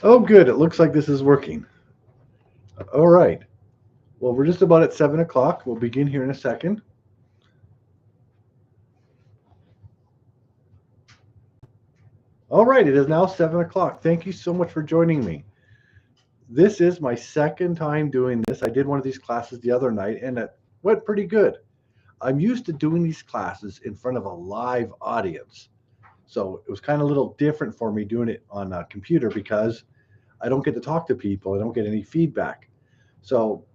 Oh, good. It looks like this is working. All right. Well, we're just about at 7 o'clock. We'll begin here in a second. All right. It is now 7 o'clock. Thank you so much for joining me. This is my second time doing this. I did one of these classes the other night and it went pretty good. I'm used to doing these classes in front of a live audience. So it was kind of a little different for me doing it on a computer because I don't get to talk to people. I don't get any feedback. So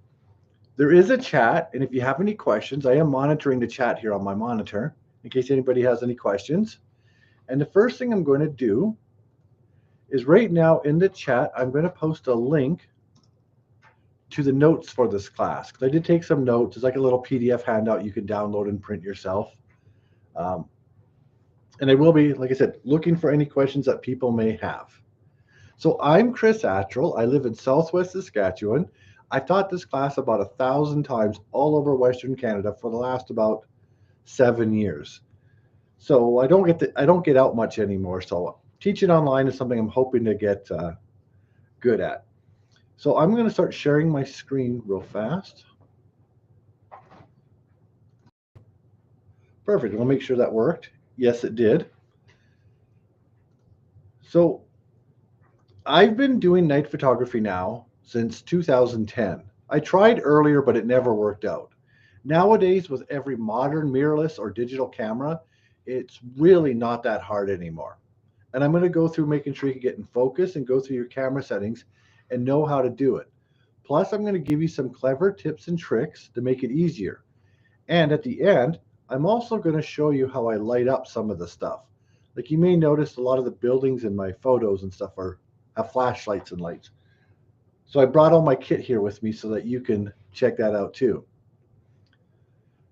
there is a chat, and if you have any questions, I am monitoring the chat here on my monitor in case anybody has any questions. And the first thing I'm going to do is right now in the chat, I'm going to post a link to the notes for this class because I did take some notes. It's like a little PDF handout you can download and print yourself. Um, and I will be, like I said, looking for any questions that people may have. So I'm Chris Attrell. I live in Southwest Saskatchewan. I've taught this class about 1,000 times all over Western Canada for the last about 7 years. So I don't get out much anymore. So teaching online is something I'm hoping to get good at. So I'm going to start sharing my screen real fast. Perfect. We'll make sure that worked. Yes, it did. So I've been doing night photography now since 2010. I tried earlier, but it never worked out. Nowadays, with every modern mirrorless or digital camera, it's really not that hard anymore. And I'm going to go through making sure you can get in focus and go through your camera settings and know how to do it. Plus, I'm going to give you some clever tips and tricks to make it easier. And at the end, I'm also going to show you how I light up some of the stuff. Like you may notice a lot of the buildings in my photos and stuff have flashlights and lights. So I brought all my kit here with me so that you can check that out too.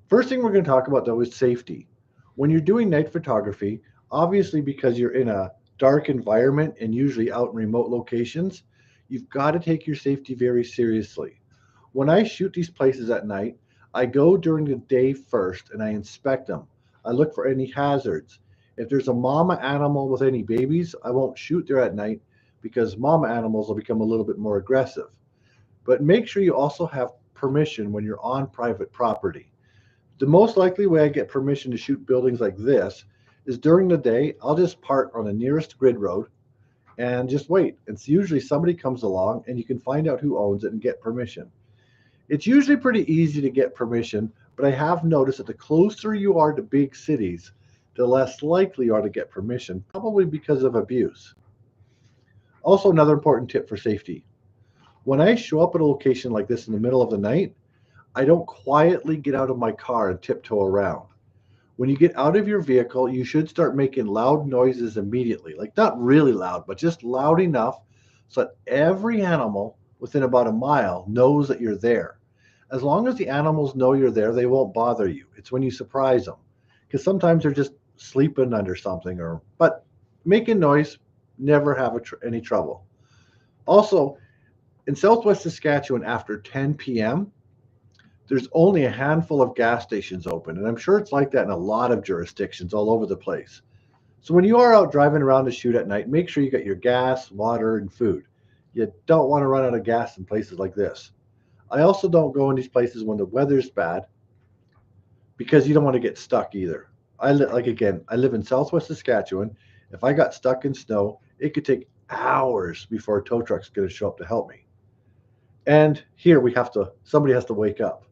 First thing we're going to talk about though is safety. When you're doing night photography, obviously because you're in a dark environment and usually out in remote locations, you've got to take your safety very seriously. When I shoot these places at night, I go during the day first and I inspect them. I look for any hazards. If there's a mama animal with any babies, I won't shoot there at night because mama animals will become a little bit more aggressive. But make sure you also have permission when you're on private property. The most likely way I get permission to shoot buildings like this is during the day, I'll just park on the nearest grid road and just wait. It's usually somebody comes along and you can find out who owns it and get permission. It's usually pretty easy to get permission, but I have noticed that the closer you are to big cities, the less likely you are to get permission, probably because of abuse. Also, another important tip for safety. When I show up at a location like this in the middle of the night, I don't quietly get out of my car and tiptoe around. When you get out of your vehicle, you should start making loud noises immediately. Like not really loud, but just loud enough so that every animal within about a mile knows that you're there. As long as the animals know you're there, they won't bother you. It's when you surprise them. Because sometimes they're just sleeping under something but making noise, never have any trouble. Also, in Southwest Saskatchewan after 10 p.m., there's only a handful of gas stations open, and I'm sure it's like that in a lot of jurisdictions all over the place. So when you are out driving around to shoot at night, make sure you got your gas, water, and food. You don't want to run out of gas in places like this. I also don't go in these places when the weather's bad because you don't want to get stuck either. I live in Southwest Saskatchewan. If I got stuck in snow, it could take hours before a tow truck's going to show up to help me. And here somebody has to wake up.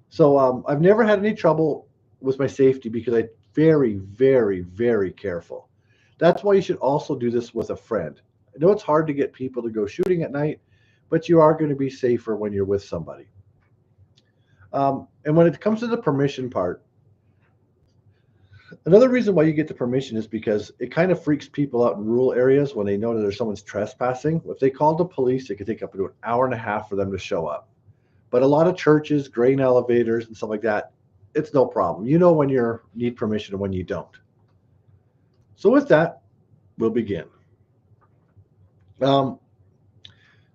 So I've never had any trouble with my safety because I'm very, very, very careful. That's why you should also do this with a friend. I know it's hard to get people to go shooting at night, but you are going to be safer when you're with somebody. And when it comes to the permission part, another reason why you get the permission is because it kind of freaks people out in rural areas when they know that there's someone's trespassing. If they called the police, it could take up to an hour and a half for them to show up. But a lot of churches, grain elevators, and stuff like that, it's no problem. You know when you need permission and when you don't. So with that, we'll begin. Um,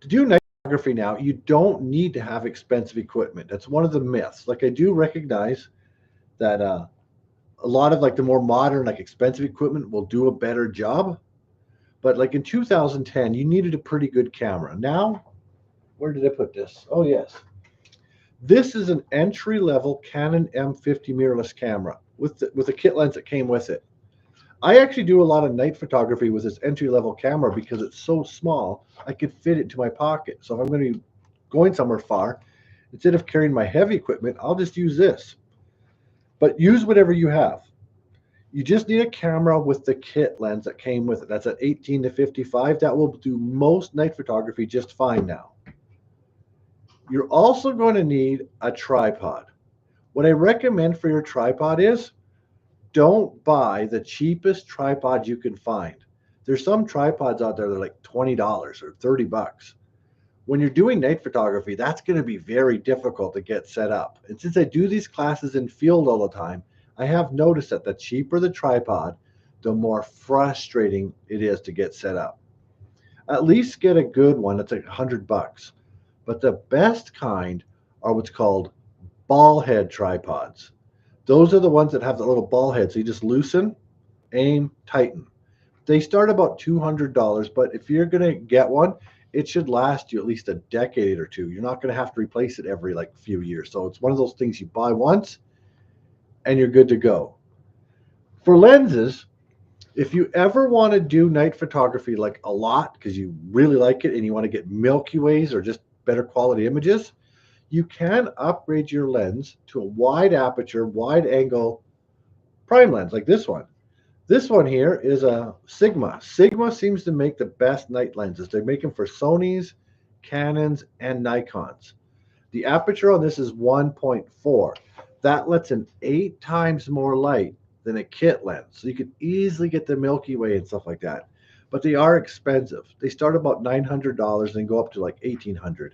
to do night photography now, you don't need to have expensive equipment. That's one of the myths. Like I do recognize that a lot of like the more modern, like expensive equipment will do a better job. But like in 2010, you needed a pretty good camera. Now, where did I put this? Oh, yes. This is an entry-level Canon M50 mirrorless camera with a kit lens that came with it. I actually do a lot of night photography with this entry-level camera because it's so small, I could fit it into my pocket. So if I'm going to be going somewhere far, instead of carrying my heavy equipment, I'll just use this. But use whatever you have. You just need a camera with the kit lens that came with it. That's at 18 to 55. That will do most night photography just fine now. You're also going to need a tripod. What I recommend for your tripod is don't buy the cheapest tripod you can find. There's some tripods out there that are like $20 or $30. When you're doing night photography, that's going to be very difficult to get set up. And since I do these classes in field all the time, I have noticed that the cheaper the tripod, the more frustrating it is to get set up. At least get a good one that's like $100. But the best kind are what's called ball head tripods. Those are the ones that have the little ball head. So you just loosen, aim, tighten. They start about $200, but if you're going to get one, it should last you at least a decade or two. You're not going to have to replace it every like few years. So it's one of those things you buy once and you're good to go. For lenses, if you ever want to do night photography like a lot because you really like it and you want to get Milky Ways or just better quality images, you can upgrade your lens to a wide aperture, wide angle prime lens like this one. This one here is a Sigma. Sigma seems to make the best night lenses. They make them for Sonys, Canons, and Nikons. The aperture on this is 1.4. That lets in 8 times more light than a kit lens. So you can easily get the Milky Way and stuff like that. But they are expensive. They start about $900 and go up to like $1,800.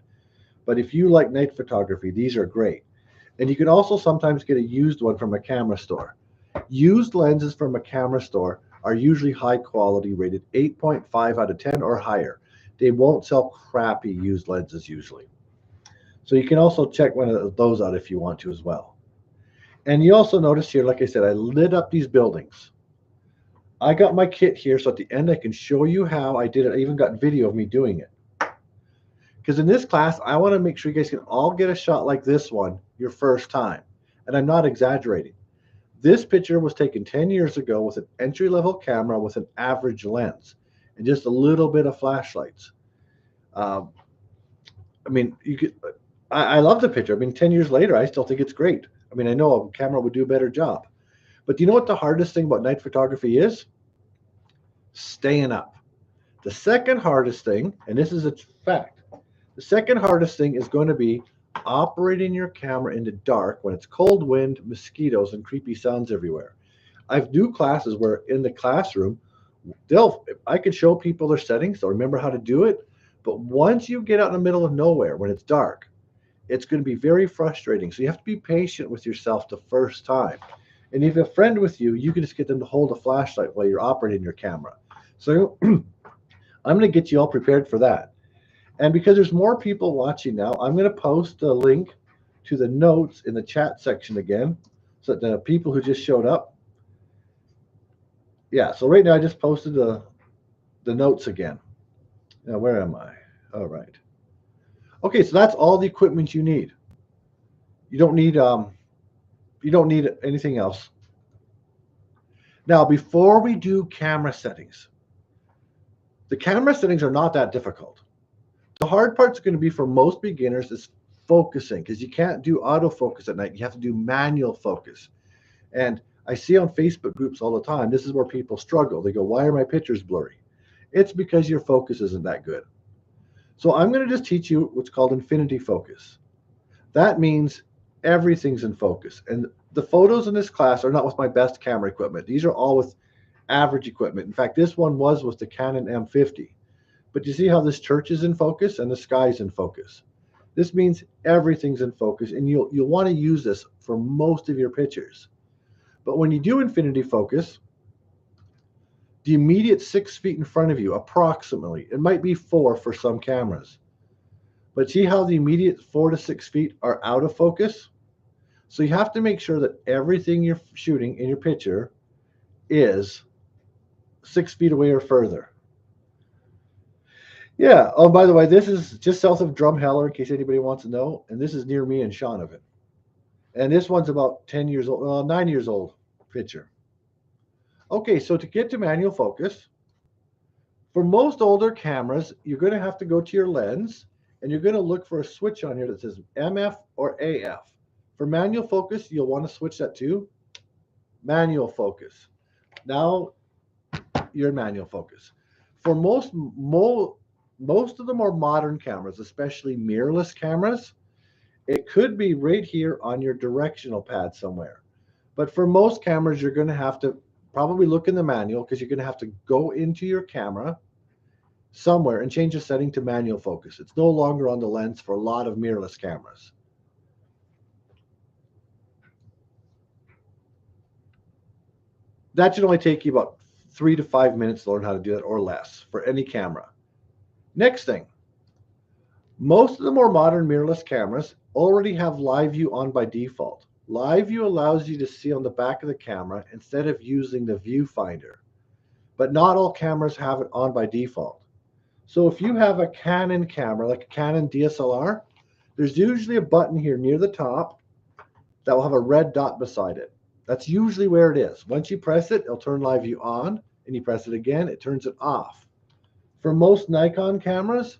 But if you like night photography, these are great. And you can also sometimes get a used one from a camera store. Used lenses from a camera store are usually high quality, rated 8.5 out of 10 or higher. They won't sell crappy used lenses usually. So you can also check one of those out if you want to as well. And you also notice here, like I said, I lit up these buildings. I got my kit here, so at the end I can show you how I did it. I even got video of me doing it. Because in this class, I want to make sure you guys can all get a shot like this one your first time. And I'm not exaggerating. This picture was taken 10 years ago with an entry-level camera with an average lens and just a little bit of flashlights. I mean, I love the picture. I mean, 10 years later, I still think it's great. I mean, I know a camera would do a better job. But do you know what the hardest thing about night photography is? Staying up. The second hardest thing, and this is a fact, the second hardest thing is going to be operating your camera in the dark when it's cold wind, mosquitoes, and creepy sounds everywhere. I've do classes where in the classroom, I could show people their settings, they'll remember how to do it, but once you get out in the middle of nowhere when it's dark, it's going to be very frustrating. So you have to be patient with yourself the first time. And if you have a friend with you, you can just get them to hold a flashlight while you're operating your camera. So I'm going to get you all prepared for that. And because there's more people watching now, I'm going to post a link to the notes in the chat section again, so that the people who just showed up. Yeah, so right now I just posted the notes again. Now, where am I? All right. Okay, so that's all the equipment you need. You don't need anything else. Now, before we do camera settings, the camera settings are not that difficult. The hard part's going to be for most beginners is focusing, because you can't do autofocus at night. You have to do manual focus. And I see on Facebook groups all the time, this is where people struggle. They go, why are my pictures blurry? It's because your focus isn't that good. So I'm going to just teach you what's called infinity focus. That means everything's in focus. And the photos in this class are not with my best camera equipment. These are all with average equipment. In fact, this one was with the Canon M50. But you see how this church is in focus and the sky's in focus. This means everything's in focus, and you'll want to use this for most of your pictures. But when you do infinity focus, the immediate 6 feet in front of you, approximately, it might be 4 for some cameras. But see how the immediate 4 to 6 feet are out of focus? So you have to make sure that everything you're shooting in your picture is 6 feet away or further. Yeah. Oh, by the way, this is just south of Drumheller, in case anybody wants to know. And this is near me in Shaunavon. And this one's about 10 years old, 9 years old picture. Okay, so to get to manual focus, for most older cameras, you're going to have to go to your lens and you're going to look for a switch on here that says MF or AF. For manual focus, you'll want to switch that to manual focus. Now you're in manual focus. For most of the more modern cameras, especially mirrorless cameras, it could be right here on your directional pad somewhere. But for most cameras, you're going to have to probably look in the manual because you're going to have to go into your camera somewhere and change the setting to manual focus. It's no longer on the lens for a lot of mirrorless cameras. That should only take you about 3 to 5 minutes to learn how to do that or less for any camera. Next thing, most of the more modern mirrorless cameras already have live view on by default. Live view allows you to see on the back of the camera instead of using the viewfinder. But not all cameras have it on by default. So if you have a Canon camera, like a Canon DSLR, there's usually a button here near the top that will have a red dot beside it. That's usually where it is. Once you press it, it'll turn live view on, and you press it again, it turns it off. For most Nikon cameras,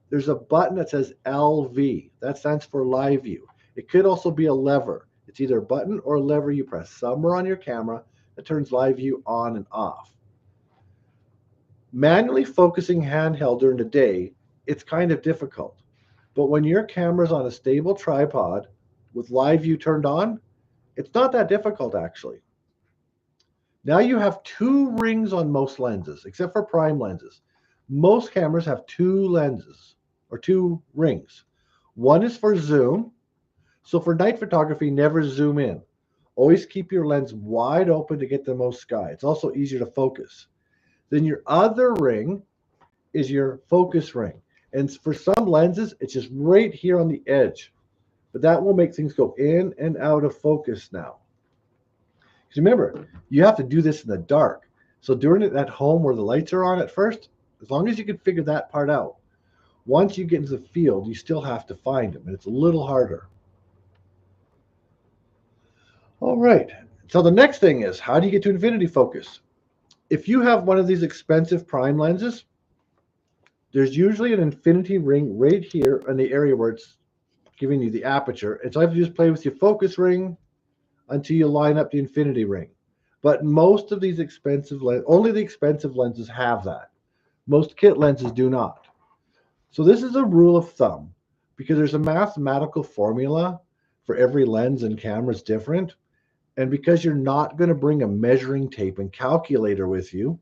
there's a button that says LV. That stands for live view. It could also be a lever. It's either a button or a lever you press somewhere on your camera that turns live view on and off. Manually focusing handheld during the day, it's kind of difficult. But when your camera's on a stable tripod with live view turned on, it's not that difficult actually. Now you have two rings on most lenses, except for prime lenses. Most cameras have two lenses or two rings. One is for zoom. So for night photography, never zoom in. Always keep your lens wide open to get the most sky. It's also easier to focus. Then your other ring is your focus ring. And for some lenses, it's just right here on the edge. But that will make things go in and out of focus now. Because remember, you have to do this in the dark. So doing it at home where the lights are on at first, as long as you can figure that part out, once you get into the field, you still have to find them. And it's a little harder. All right. So the next thing is, how do you get to infinity focus? If you have one of these expensive prime lenses, there's usually an infinity ring right here in the area where it's giving you the aperture. And so I have to just play with your focus ring until you line up the infinity ring. But most of these expensive lenses, only the expensive lenses have that. Most kit lenses do not. So this is a rule of thumb because there's a mathematical formula for every lens and camera is different. And because you're not going to bring a measuring tape and calculator with you,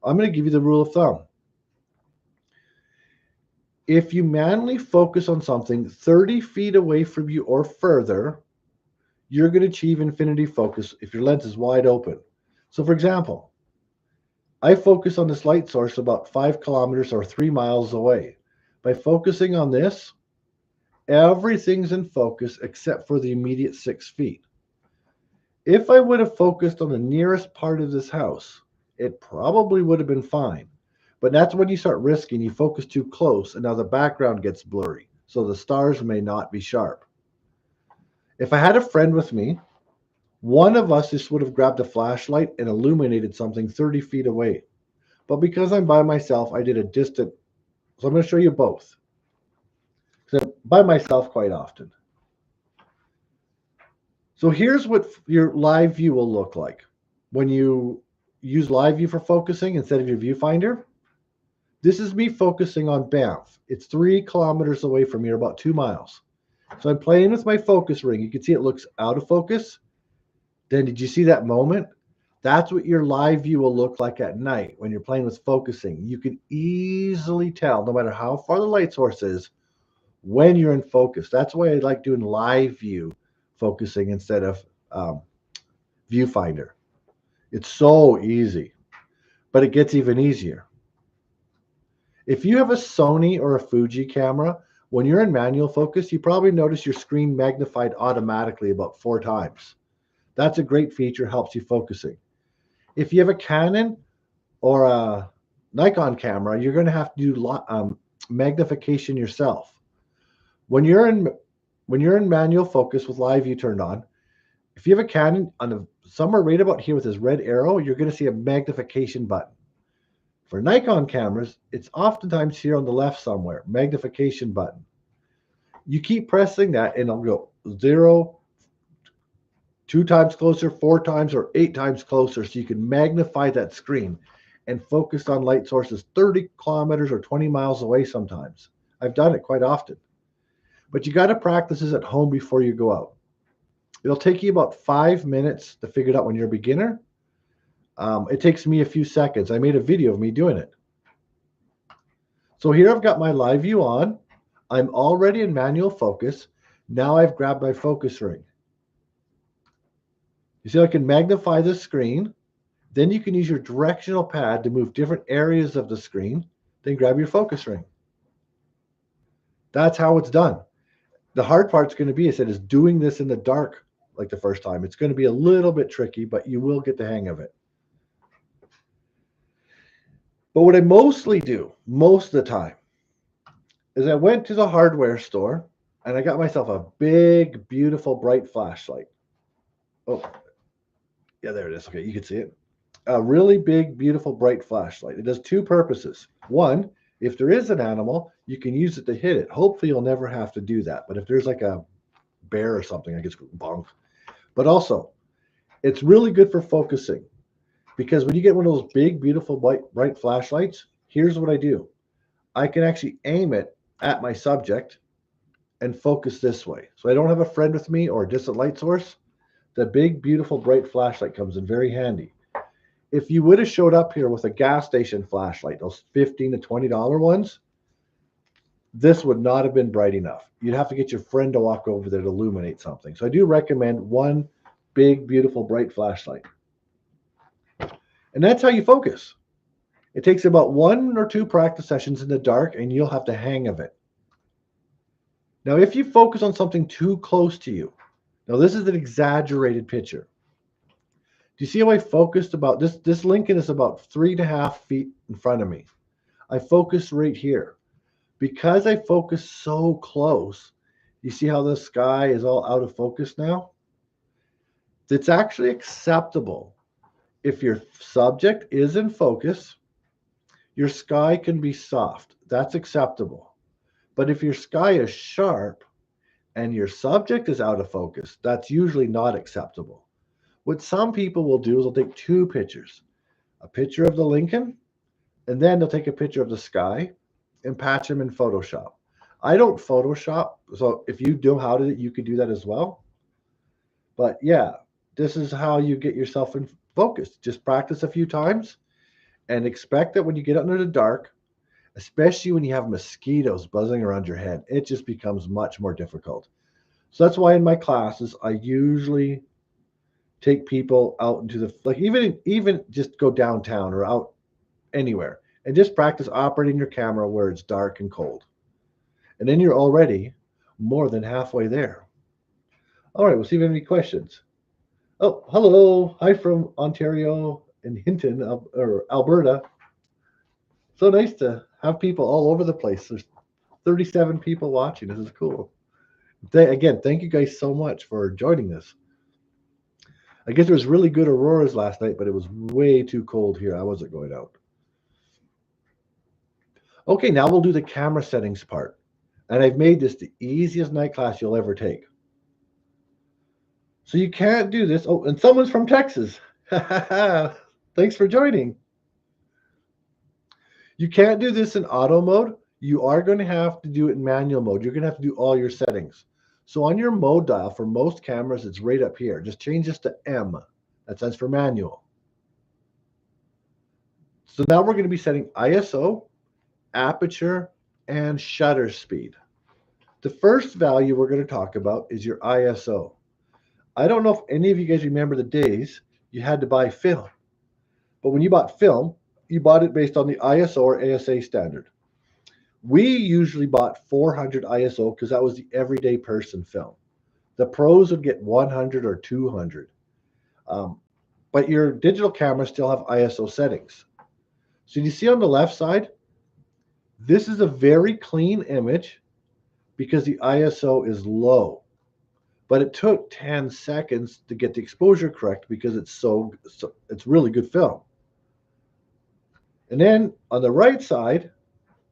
I'm going to give you the rule of thumb. If you manually focus on something 30 feet away from you or further, you're going to achieve infinity focus if your lens is wide open. So for example, I focus on this light source about 5 kilometers or 3 miles away. By focusing on this, everything's in focus except for the immediate 6 feet. If I would have focused on the nearest part of this house, it probably would have been fine. But that's when you start risking, you focus too close, and now the background gets blurry, so the stars may not be sharp. If I had a friend with me, one of us just would have grabbed a flashlight and illuminated something 30 feet away. But because I'm by myself, I did a distant. So I'm going to show you both. Because I'm by myself quite often. So here's what your live view will look like when you use live view for focusing instead of your viewfinder. This is me focusing on Banff. It's 3 kilometers away from here, about 2 miles. So I'm playing with my focus ring. You can see it looks out of focus. Then did you see that moment? That's what your live view will look like at night when you're playing with focusing. You can easily tell, no matter how far the light source is, when you're in focus. That's why I like doing live view focusing instead of viewfinder. It's so easy, but it gets even easier. If you have a Sony or a Fuji camera, when you're in manual focus, you probably notice your screen magnified automatically about 4 times. That's a great feature, helps you focusing. If you have a Canon or a Nikon camera, you're going to have to do magnification yourself. When you're in manual focus with live view turned on, if you have a Canon somewhere right about here with this red arrow, you're going to see a magnification button. For Nikon cameras, it's oftentimes here on the left somewhere, magnification button. You keep pressing that and it'll go 0, 2 times closer, 4 times, or 8 times closer, so you can magnify that screen and focus on light sources 30 kilometers or 20 miles away sometimes. I've done it quite often. But you got to practice this at home before you go out. It'll take you about 5 minutes to figure it out when you're a beginner. It takes me a few seconds. I made a video of me doing it. So here I've got my live view on. I'm already in manual focus. Now I've grabbed my focus ring. You see, I can magnify the screen. Then you can use your directional pad to move different areas of the screen. Then grab your focus ring. That's how it's done. The hard part's going to be, is doing this in the dark like the first time. It's going to be a little bit tricky, but you will get the hang of it. But what I mostly do, most of the time, is I went to the hardware store and I got myself a big, beautiful, bright flashlight. Oh, yeah, there it is. Okay, you can see it. A really big, beautiful, bright flashlight. It does 2 purposes. One, if there is an animal, you can use it to hit it. Hopefully, you'll never have to do that. But if there's like a bear or something, I guess bonk. But also, it's really good for focusing. Because when you get one of those big, beautiful, bright flashlights, here's what I do. I can actually aim it at my subject and focus this way. So I don't have a friend with me or a distant light source. The big, beautiful, bright flashlight comes in very handy. If you would have showed up here with a gas station flashlight, those $15 to $20 ones, this would not have been bright enough. You'd have to get your friend to walk over there to illuminate something. So I do recommend one big, beautiful, bright flashlight. And that's how you focus. It takes about 1 or 2 practice sessions in the dark, and you'll have the hang of it. Now, if you focus on something too close to you, now this is an exaggerated picture. Do you see how I focused about this? This Lincoln is about 3.5 feet in front of me. I focus right here. Because I focus so close, you see how the sky is all out of focus now? It's actually acceptable. If your subject is in focus, your sky can be soft. That's acceptable. But if your sky is sharp and your subject is out of focus, that's usually not acceptable. What some people will do is they'll take 2 pictures, a picture of the Lincoln, and then they'll take a picture of the sky and patch them in Photoshop. I don't Photoshop, so if you know how to, you could do that as well. But yeah, this is how you get yourself in focus. Just practice a few times and expect that when you get out into the dark, especially when you have mosquitoes buzzing around your head, it just becomes much more difficult. So that's why in my classes, I usually take people out into the, like even just go downtown or out anywhere and just practice operating your camera where it's dark and cold. And then you're already more than halfway there. All right, we'll see if we have any questions. Oh, hello. Hi from Ontario and Hinton, or Alberta. So nice to have people all over the place. There's 37 people watching. This is cool. Again, thank you guys so much for joining us. I guess there was really good auroras last night, but it was way too cold here. I wasn't going out. Okay, now we'll do the camera settings part. And I've made this the easiest night class you'll ever take. So you can't do this. Oh, and someone's from Texas. Thanks for joining. You can't do this in auto mode. You are going to have to do it in manual mode. You're going to have to do all your settings. So on your mode dial, for most cameras, it's right up here. Just change this to M. That stands for manual. So now we're going to be setting ISO, aperture, and shutter speed. The first value we're going to talk about is your ISO. I don't know if any of you guys remember the days you had to buy film. But when you bought film, you bought it based on the ISO or ASA standard. We usually bought 400 ISO because that was the everyday person film. The pros would get 100 or 200. But your digital cameras still have ISO settings. So you see on the left side, This is a very clean image because the ISO is low. But it took 10 seconds to get the exposure correct because it's really good film. And then on the right side,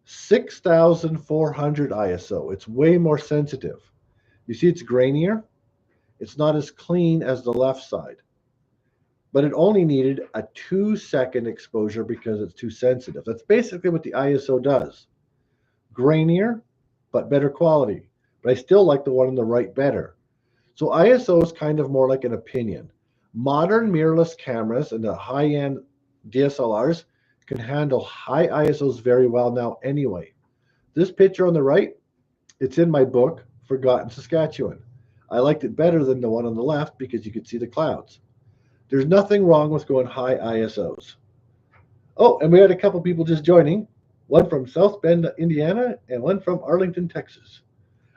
6400 ISO. It's way more sensitive. You see it's grainier. It's not as clean as the left side. But it only needed a 2-second exposure because it's too sensitive. That's basically what the ISO does. Grainier, but better quality. But I still like the one on the right better. So ISO is kind of more like an opinion. Modern mirrorless cameras and the high-end DSLRs can handle high ISOs very well now anyway. This picture on the right, it's in my book, Forgotten Saskatchewan. I liked it better than the one on the left because you could see the clouds. There's nothing wrong with going high ISOs. Oh, and we had a couple people just joining, one from South Bend, Indiana, and one from Arlington, Texas.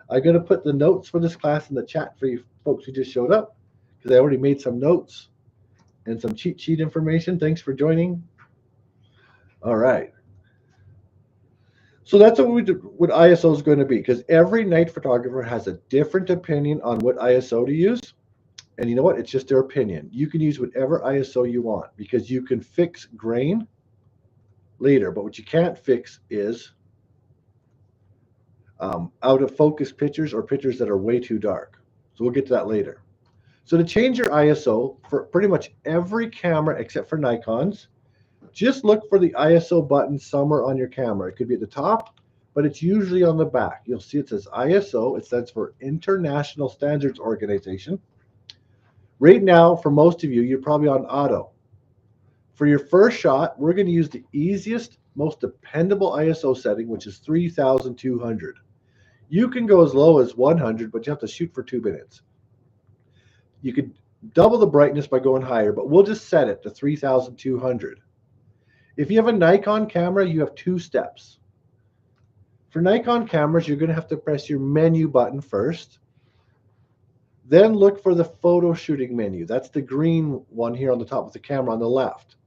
I'm going to put the notes for this class in the chat for you folks who just showed up because I already made some notes and some cheat sheet information. Thanks for joining. All right. So that's what ISO is going to be, because every night photographer has a different opinion on what ISO to use. And you know what? It's just their opinion. You can use whatever ISO you want because you can fix grain later. But what you can't fix is out of focus pictures or pictures that are way too dark. So we'll get to that later. So to change your ISO for pretty much every camera except for Nikon's, just look for the ISO button somewhere on your camera. It could be at the top, but it's usually on the back. You'll see it says ISO. It stands for International Standards Organization. Right now, for most of you, you're probably on auto. For your first shot, we're going to use the easiest, most dependable ISO setting, which is 3200. You can go as low as 100, but you have to shoot for 2 minutes. You could double the brightness by going higher, but we'll just set it to 3200. If you have a Nikon camera, you have 2 steps. For Nikon cameras, you're going to have to press your menu button first. Then look for the photo shooting menu. That's the green one here on the top of the camera on the left.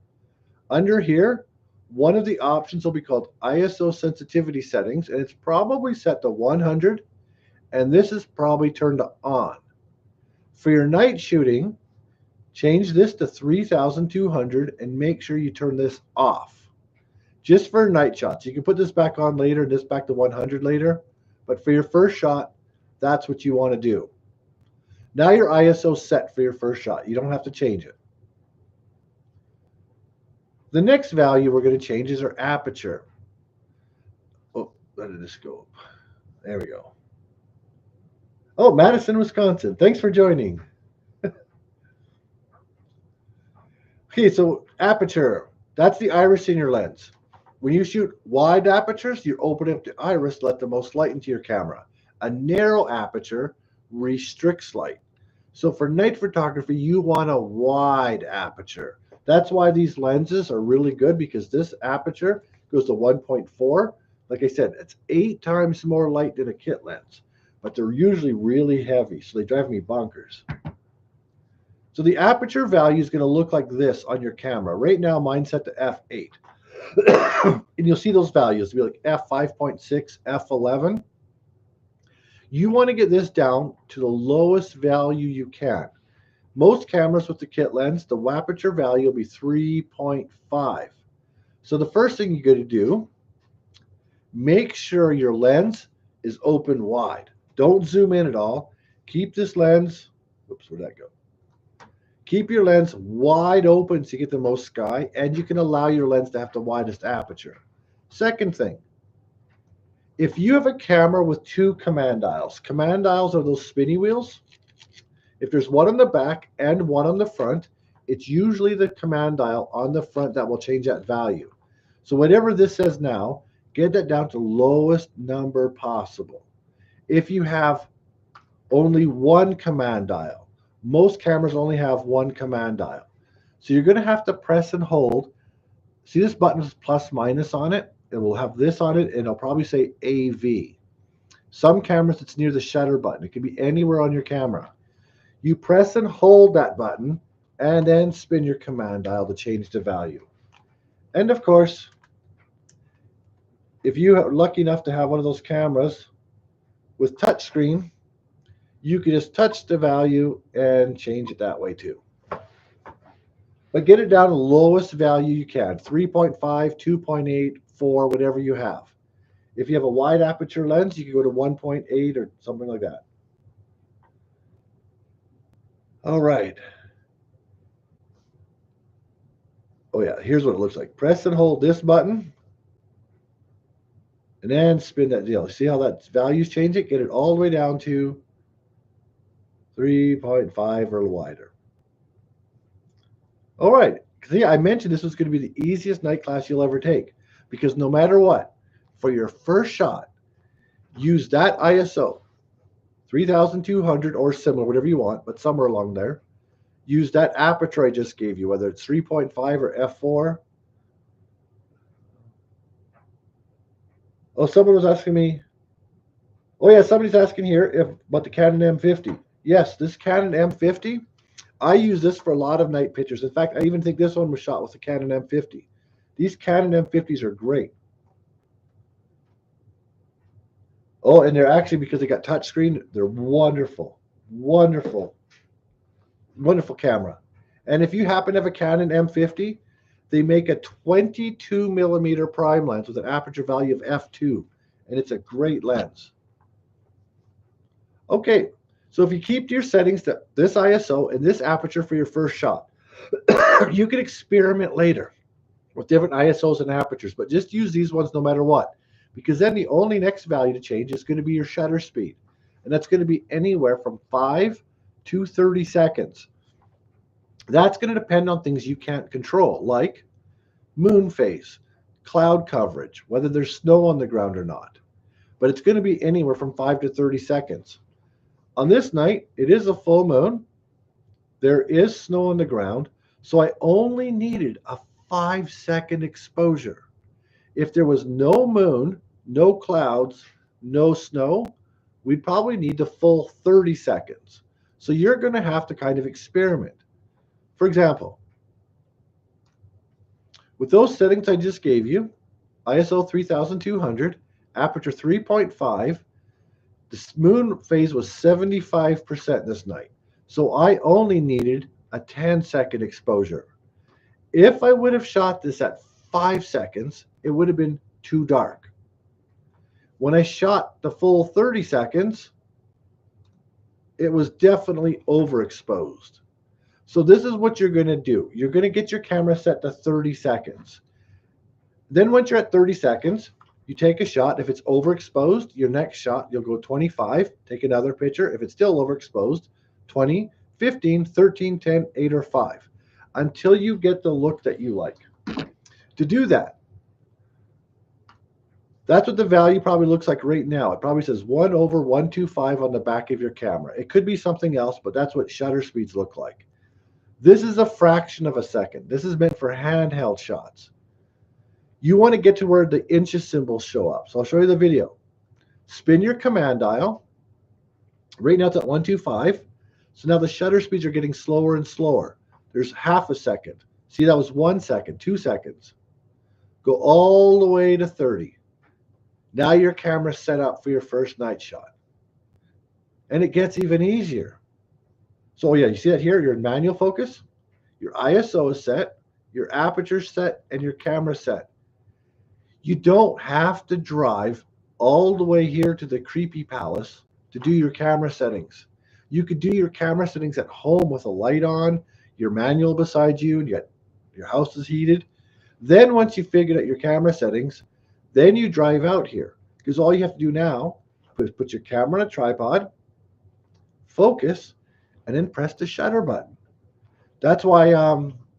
Under here, one of the options will be called ISO sensitivity settings, and it's probably set to 100, and this is probably turned on. For your night shooting, change this to 3200 and make sure you turn this off. Just for night shots. You can put this back on later and this back to 100 later, but for your first shot, that's what you want to do. Now your ISO is set for your first shot. You don't have to change it. The next value we're going to change is our aperture. Oh, where did this go? There we go. Oh, Madison, Wisconsin. Thanks for joining. Okay, so aperture. That's the iris in your lens. When you shoot wide apertures, you open up the iris, let the most light into your camera. A narrow aperture restricts light. So for night photography, you want a wide aperture. That's why these lenses are really good, because this aperture goes to 1.4. Like I said, it's 8 times more light than a kit lens, but they're usually really heavy, so they drive me bonkers. So the aperture value is going to look like this on your camera. Right now, mine's set to f8. And you'll see those values. It'll be like f5.6, f11. You want to get this down to the lowest value you can. Most cameras with the kit lens, the aperture value will be 3.5. So the first thing you got to do, make sure your lens is open wide. Don't zoom in at all. Keep this lens, whoops, where'd that go? Keep your lens wide open so you get the most sky, and you can allow your lens to have the widest aperture. Second thing, if you have a camera with 2 command dials are those spinny wheels. If there's one on the back and one on the front, it's usually the command dial on the front that will change that value. So whatever this says now, get that down to lowest number possible. If you have only one command dial, most cameras only have one command dial. So you're going to have to press and hold. See this button is plus minus on it? It will have this on it, and it'll probably say AV. Some cameras, it's near the shutter button. It can be anywhere on your camera. You press and hold that button, and then spin your command dial to change the value. And of course, if you are lucky enough to have one of those cameras with touchscreen, you can just touch the value and change it that way too. But get it down to the lowest value you can, 3.5, 2.8, 4, whatever you have. If you have a wide aperture lens, you can go to 1.8 or something like that. All right. Oh yeah, here's what it looks like. Press and hold this button, and then spin that deal. See how that value's changing? Get it all the way down to 3.5 or wider. All right. See, I mentioned this was going to be the easiest night class you'll ever take, because no matter what, for your first shot, use that ISO, 3200 or similar, whatever you want, but somewhere along there. Use that aperture I just gave you, whether it's 3.5 or f4. Oh, someone was asking me. Oh yeah, somebody's asking here about the Canon M50. Yes, this Canon M50, I use this for a lot of night pictures. In fact, I even think this one was shot with the Canon M50. These Canon M50s are great. Oh, and they're actually, because they got touchscreen, they're wonderful, wonderful, wonderful camera. And if you happen to have a Canon M50, they make a 22 millimeter prime lens with an aperture value of f2, and it's a great lens. Okay, so if you keep your settings to this ISO and this aperture for your first shot, you can experiment later with different ISOs and apertures, but just use these ones no matter what, because then the only next value to change is going to be your shutter speed, and that's going to be anywhere from 5 to 30 seconds. That's going to depend on things you can't control, like moon phase, cloud coverage, whether there's snow on the ground or not. But it's going to be anywhere from 5 to 30 seconds. On this night, it is a full moon. There is snow on the ground, so I only needed a 5-second exposure. If there was no moon, no clouds, no snow, we'd probably need the full 30 seconds. So you're going to have to kind of experiment. For example, with those settings I just gave you, ISO 3200, aperture 3.5, the moon phase was 75% this night. So I only needed a 10-second exposure. If I would have shot this at 5 seconds, it would have been too dark. When I shot the full 30 seconds, it was definitely overexposed. So this is what you're going to do. You're going to get your camera set to 30 seconds. Then once you're at 30 seconds, you take a shot. If it's overexposed, your next shot, you'll go 25, take another picture. If it's still overexposed, 20, 15, 13, 10, 8, or 5, until you get the look that you like. To do that, that's what the value probably looks like right now. It probably says 1/125 on the back of your camera. It could be something else, but that's what shutter speeds look like. This is a fraction of a second. This is meant for handheld shots. You want to get to where the inches symbols show up. So I'll show you the video. Spin your command dial. Right now it's at 125. So now the shutter speeds are getting slower and slower. There's half a second. See, that was 1 second, 2 seconds. Go all the way to 30. Now your camera's set up for your first night shot. And it gets even easier. So yeah, you see that here? You're in manual focus. Your ISO is set, your aperture set, and your camera set. You don't have to drive all the way here to the creepy palace to do your camera settings. You could do your camera settings at home with a light on, your manual beside you, and yet your house is heated. Then once you figured out your camera settings, then you drive out here, because all you have to do now is put your camera on a tripod, focus, and then press the shutter button. That's why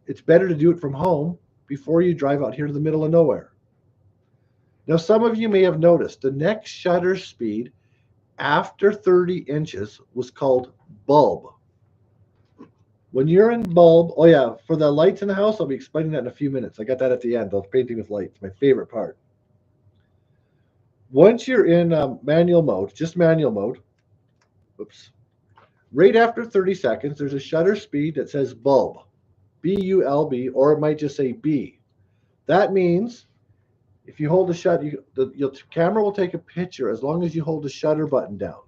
it's better to do it from home before you drive out here to the middle of nowhere. Now, some of you may have noticed the next shutter speed after 30 inches was called bulb. When you're in bulb, oh yeah, for the lights in the house, I'll be explaining that in a few minutes. I got that at the end, the painting with lights, my favorite part. Once you're in manual mode, just manual mode, whoops, right after 30 seconds, there's a shutter speed that says bulb, B-U-L-B, or it might just say B. That means if you hold the shutter, your camera will take a picture as long as you hold the shutter button down.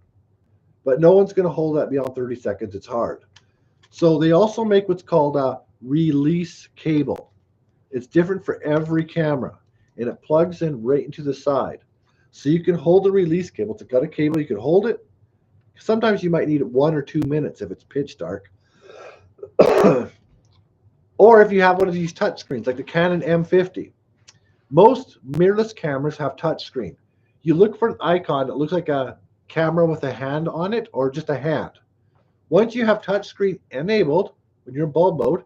But no one's going to hold that beyond 30 seconds. It's hard. So they also make what's called a release cable. It's different for every camera, and it plugs in right into the side. So you can hold the release cable. It's got a cable. You can hold it. Sometimes you might need it 1 or 2 minutes if it's pitch dark. Or if you have one of these touch screens, like the Canon M50. Most mirrorless cameras have touch screen. You look for an icon that looks like a camera with a hand on it or just a hand. Once you have touch screen enabled, when you're in bulb mode,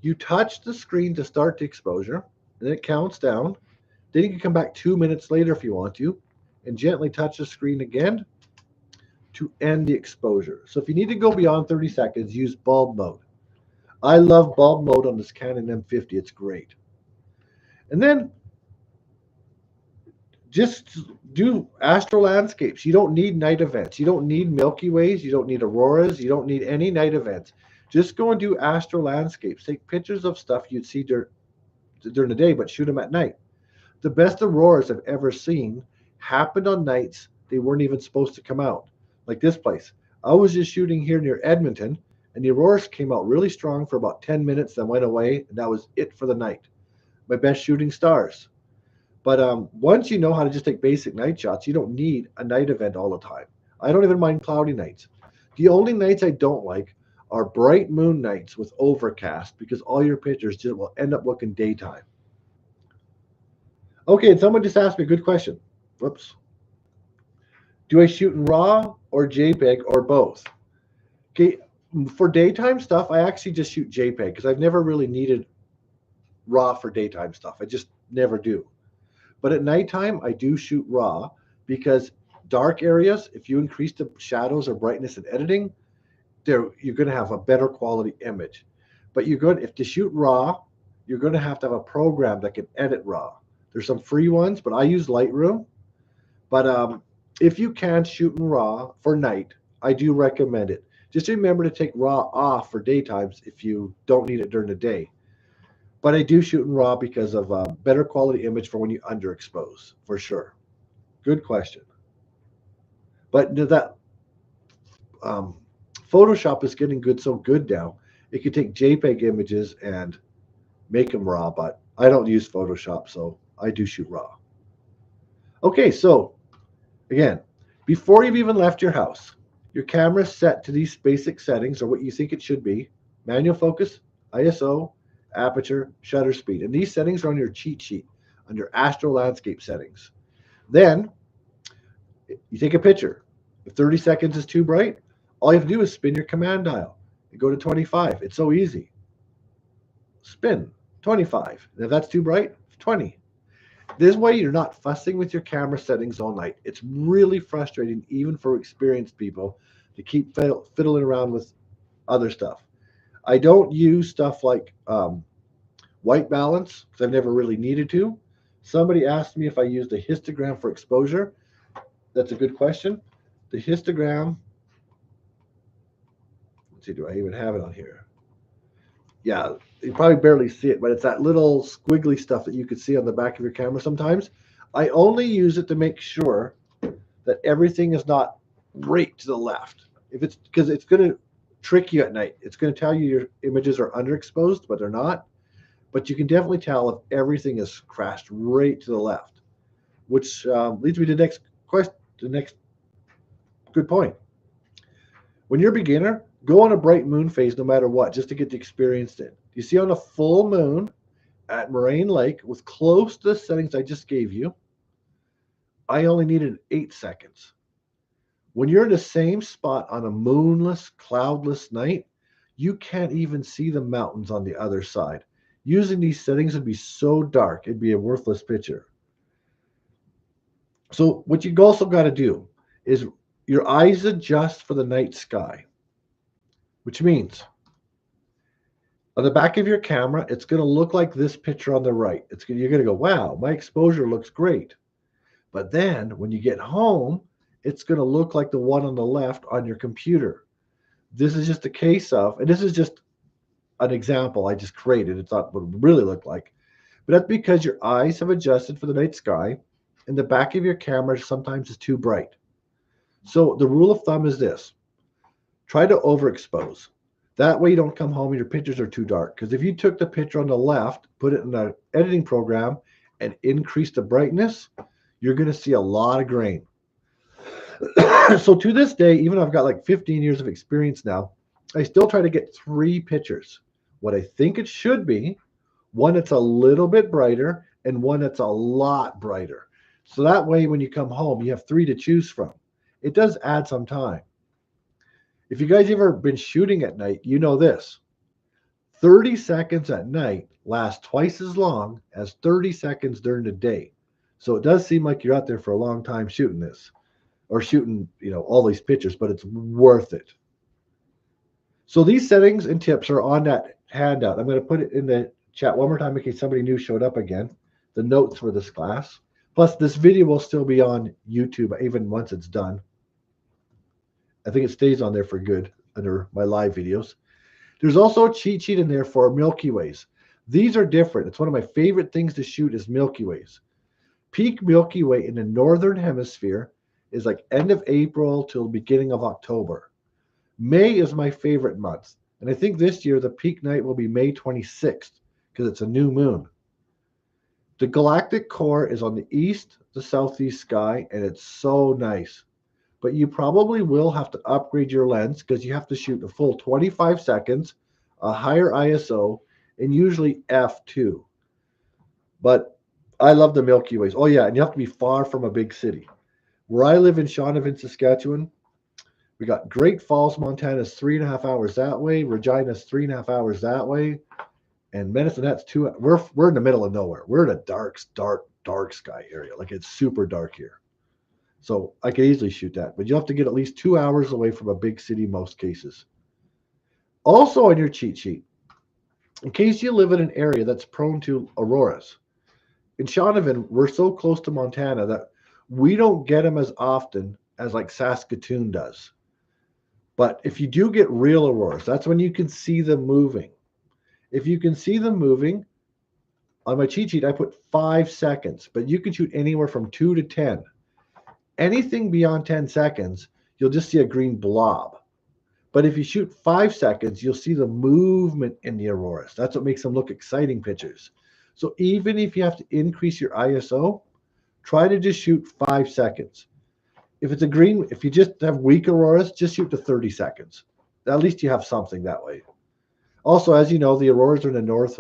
you touch the screen to start the exposure, and then it counts down. Then you can come back 2 minutes later if you want to, and gently touch the screen again to end the exposure. So if you need to go beyond 30 seconds, use bulb mode. I love bulb mode on this Canon M50. It's great. And then just do astro landscapes. You don't need night events. You don't need Milky Ways. You don't need auroras. You don't need any night events. Just go and do astro landscapes. Take pictures of stuff you'd see during the day, but shoot them at night. The best auroras I've ever seen happened on nights they weren't even supposed to come out. Like this place. I was just shooting here near Edmonton, and the auroras came out really strong for about 10 minutes, then went away, and that was it for the night. My best shooting stars. But once you know how to just take basic night shots, you don't need a night event all the time. I don't even mind cloudy nights. The only nights I don't like are bright moon nights with overcast, because all your pictures just will end up looking daytime. Okay, and someone just asked me a good question. Whoops. Do I shoot in RAW or JPEG or both? Okay, for daytime stuff, I actually just shoot JPEG because I've never really needed RAW for daytime stuff. I just never do. But at nighttime, I do shoot RAW because dark areas, if you increase the shadows or brightness in editing, you're going to have a better quality image. But if to shoot RAW, you're going to have a program that can edit RAW. There's some free ones, but I use Lightroom. But if you can shoot in RAW for night, I do recommend it. Just remember to take RAW off for daytimes if you don't need it during the day. But I do shoot in RAW because of better quality image for when you underexpose, for sure. Good question. But that Photoshop is getting so good now. It can take JPEG images and make them RAW, but I don't use Photoshop, so I do shoot RAW. Okay, so again, before you've even left your house, your camera is set to these basic settings, or what you think it should be: manual focus, ISO, aperture, shutter speed. And these settings are on your cheat sheet under astro landscape settings. Then you take a picture. If 30 seconds is too bright, all you have to do is spin your command dial and go to 25. It's so easy. Spin 25. And if that's too bright, 20. This way you're not fussing with your camera settings all night. It's really frustrating, even for experienced people, to keep fiddling around with other stuff. I don't use stuff like white balance because I've never really needed to. Somebody asked me if I used a histogram for exposure. That's a good question. The histogram, let's see, do I even have it on here? Yeah, you probably barely see it, but it's that little squiggly stuff that you could see on the back of your camera sometimes. I only use it to make sure that everything is not right to the left. Because it's going to trick you at night. It's going to tell you your images are underexposed, but they're not. But you can definitely tell if everything is crashed right to the left, which leads me to the next question. The next good point. When you're a beginner, go on a bright moon phase no matter what, just to get the experience in. You see, on a full moon at Moraine Lake with close to the settings I just gave you, I only needed 8 seconds. When you're in the same spot on a moonless, cloudless night, you can't even see the mountains on the other side. Using these settings would be so dark, it'd be a worthless picture. So what you also got to do is your eyes adjust for the night sky, which means on the back of your camera, it's going to look like this picture on the right. You're going to go, wow, my exposure looks great. But then when you get home, it's going to look like the one on the left on your computer. This is just a case of, and this is just an example I just created. It's not what it really looked like. But that's because your eyes have adjusted for the night sky and the back of your camera sometimes is too bright. So the rule of thumb is this: try to overexpose. That way you don't come home and your pictures are too dark. Because if you took the picture on the left, put it in an editing program, and increase the brightness, you're going to see a lot of grain. So to this day, even though I've got like 15 years of experience now, I still try to get three pictures. What I think it should be, one that's a little bit brighter and one that's a lot brighter. So that way, when you come home, you have three to choose from. It does add some time. If you guys ever been shooting at night, you know this: 30 seconds at night lasts twice as long as 30 seconds during the day. So it does seem like you're out there for a long time shooting this or shooting, all these pictures, but it's worth it. So these settings and tips are on that handout. I'm going to put it in the chat one more time in case somebody new showed up again. The notes for this class. Plus, this video will still be on YouTube even once it's done. I think it stays on there for good under my live videos. There's also a cheat sheet in there for Milky Ways. These are different. It's one of my favorite things to shoot is Milky Ways. Peak Milky Way in the northern hemisphere is like end of April till beginning of October. May is my favorite month. And I think this year the peak night will be May 26th because it's a new moon. The galactic core is on the east, the southeast sky, and it's so nice. But you probably will have to upgrade your lens because you have to shoot a full 25 seconds, a higher ISO, and usually f2. But I love the Milky Ways. Oh, yeah, and you have to be far from a big city. Where I live in Shaunavon, Saskatchewan, we got Great Falls, Montana is 3.5 hours that way. Regina's 3.5 hours that way. And Medicine Hat's 2. We're in the middle of nowhere. We're in a dark sky area. Like it's super dark here. So I could easily shoot that. But you have to get at least 2 hours away from a big city most cases. Also on your cheat sheet, in case you live in an area that's prone to auroras. In Shaunavon, we're so close to Montana that we don't get them as often as like Saskatoon does. But if you do get real auroras, that's when you can see them moving. If you can see them moving, on my cheat sheet, I put 5 seconds, but you can shoot anywhere from 2 to 10. Anything beyond 10 seconds, you'll just see a green blob. But if you shoot 5 seconds, you'll see the movement in the auroras. That's what makes them look exciting pictures. So even if you have to increase your ISO, try to just shoot 5 seconds. If it's a green, if you just have weak auroras, just shoot to 30 seconds. At least you have something that way. Also, as you know, the auroras are in the north,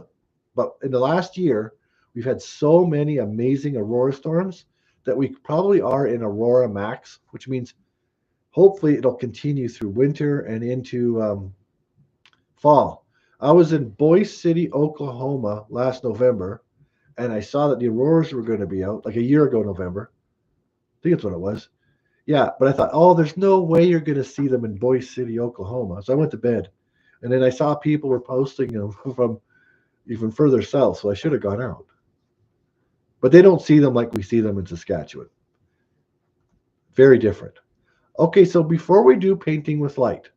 but in the last year, we've had so many amazing aurora storms that we probably are in Aurora Max, which means hopefully it'll continue through winter and into fall. I was in Boise City, Oklahoma last November, and I saw that the auroras were going to be out like a year ago, November. I think that's what it was. Yeah, but I thought, oh, there's no way you're going to see them in Boise City, Oklahoma. So I went to bed. And then I saw people were posting them from even further south, so I should have gone out. But they don't see them like we see them in Saskatchewan. Very different. Okay, so before we do painting with light,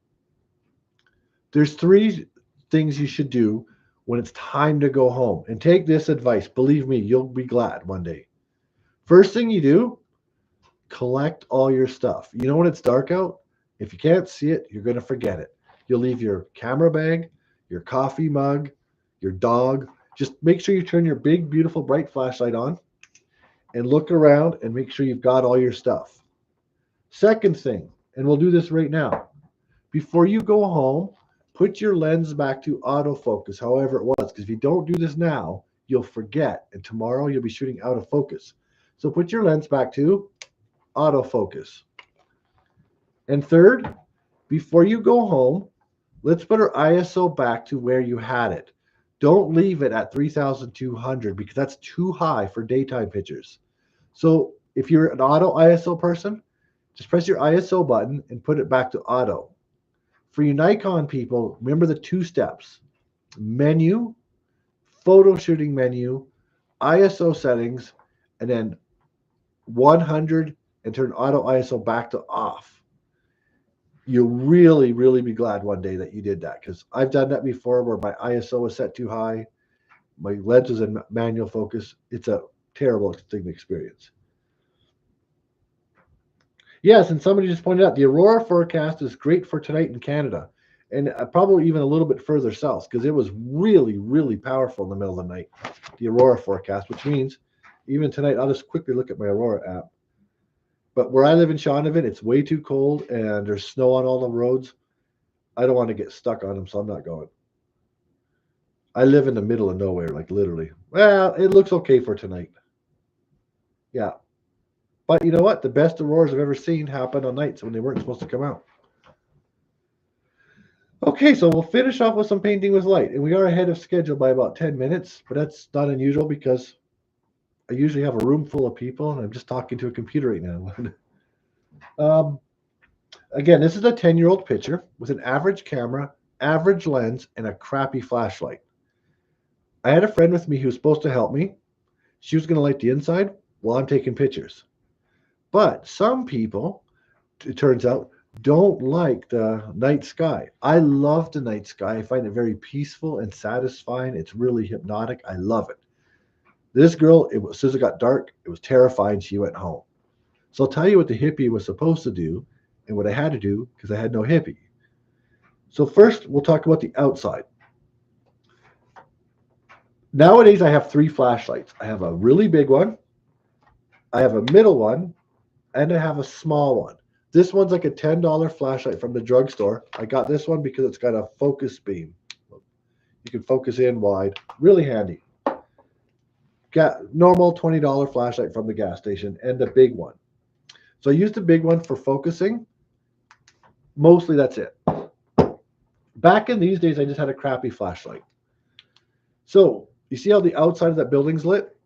there's 3 things you should do when it's time to go home. And take this advice. Believe me, you'll be glad one day. First thing you do, collect all your stuff. You know when it's dark out? If you can't see it, you're going to forget it. You'll leave your camera bag, your coffee mug, your dog. Just make sure you turn your big, beautiful, bright flashlight on and look around and make sure you've got all your stuff. Second thing, and we'll do this right now. Before you go home, put your lens back to autofocus, however it was, because if you don't do this now, you'll forget, and tomorrow you'll be shooting out of focus. So put your lens back to autofocus. And third, before you go home, let's put our ISO back to where you had it. Don't leave it at 3,200 because that's too high for daytime pictures. So if you're an auto ISO person, just press your ISO button and put it back to auto. For you Nikon people, remember the 2 steps: menu, photo shooting menu, ISO settings, and then 100 and turn auto ISO back to off. You'll really, really be glad one day that you did that, because I've done that before where my ISO was set too high My lens is in manual focus. It's a terrible thing to experience. Yes, and somebody just pointed out the aurora forecast is great for tonight in Canada, and probably even a little bit further south because it was really, really powerful in the middle of the night. The aurora forecast, which means even tonight, I'll just quickly look at my aurora app. But where I live in Shaunavon, it's way too cold and there's snow on all the roads. I don't want to get stuck on them, so I'm not going. I live in the middle of nowhere, like literally. Well, it looks okay for tonight. Yeah. But you know what? The best auroras I've ever seen happened on nights when they weren't supposed to come out. Okay, so we'll finish off with some painting with light. And we are ahead of schedule by about 10 minutes, but that's not unusual because I usually have a room full of people and I'm just talking to a computer right now. um, Again, this is a 10-year-old picture with an average camera, average lens, and a crappy flashlight. I had a friend with me who was supposed to help me. She was going to light the inside while I'm taking pictures. But some people, it turns out, don't like the night sky. I love the night sky. I find it very peaceful and satisfying. It's really hypnotic. I love it. This girl, as soon as it got dark, it was terrifying. She went home. So I'll tell you what the hippie was supposed to do and what I had to do because I had no hippie. So first, we'll talk about the outside. Nowadays, I have 3 flashlights. I have a really big one, I have a middle one, and I have a small one. This one's like a $10 flashlight from the drugstore. I got this one because it's got a focus beam. You can focus in wide. Really handy. Got normal $20 flashlight from the gas station and the big one. So I used the big one for focusing. Mostly that's it. Back in these days, I just had a crappy flashlight. So you see how the outside of that building's lit?